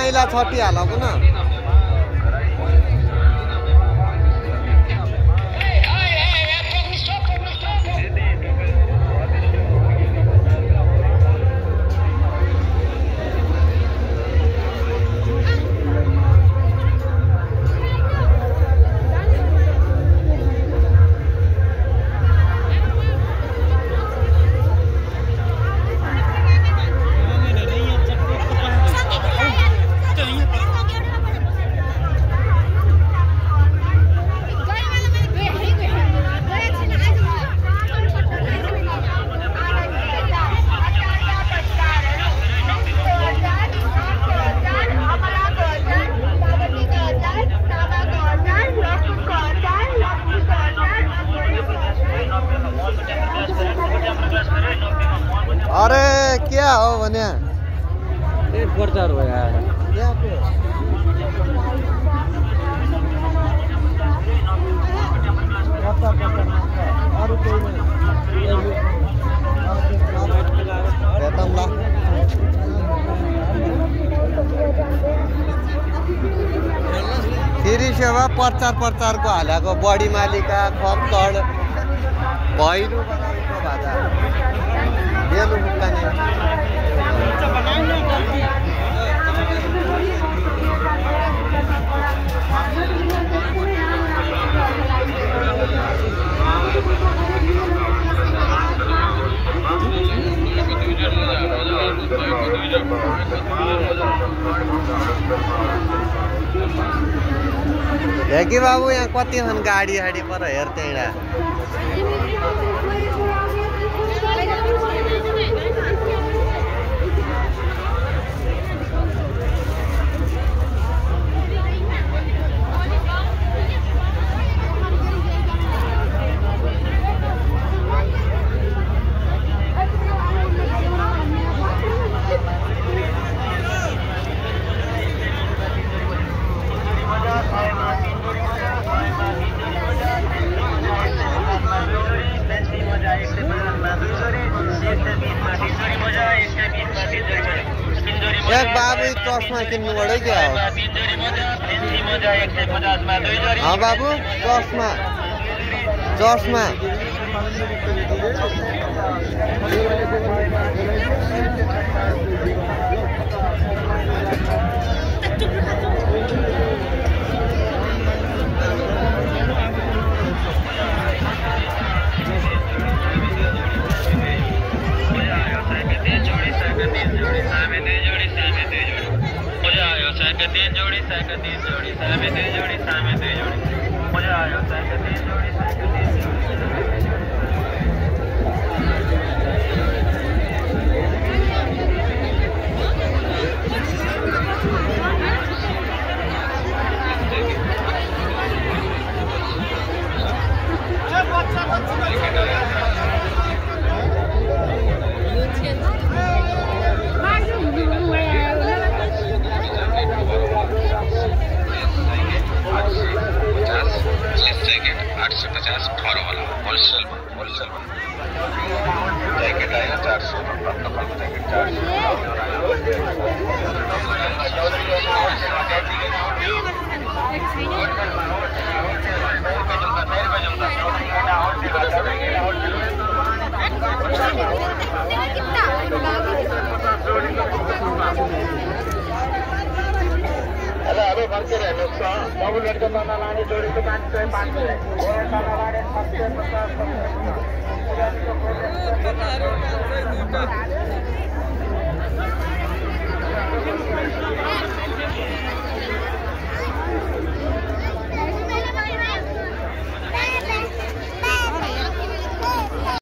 मैला छटिहाल पो न अरे क्या हो भने प्रचार हो यार क्या पे अरु कोही नहीं फेरि सेवा प्रचार को हालेको बडी मालिका खप्तड भैरु बनाएको भाजा बेलु मुक्काने कि बाबू यहाँ कति छन् गाडी पर हेर त्यहीँडा एक बाबू चस्मा किन्नुबाटै क्या हो हाँ बाबू चस्मा डबल बेडको तल लाने जोडीको 550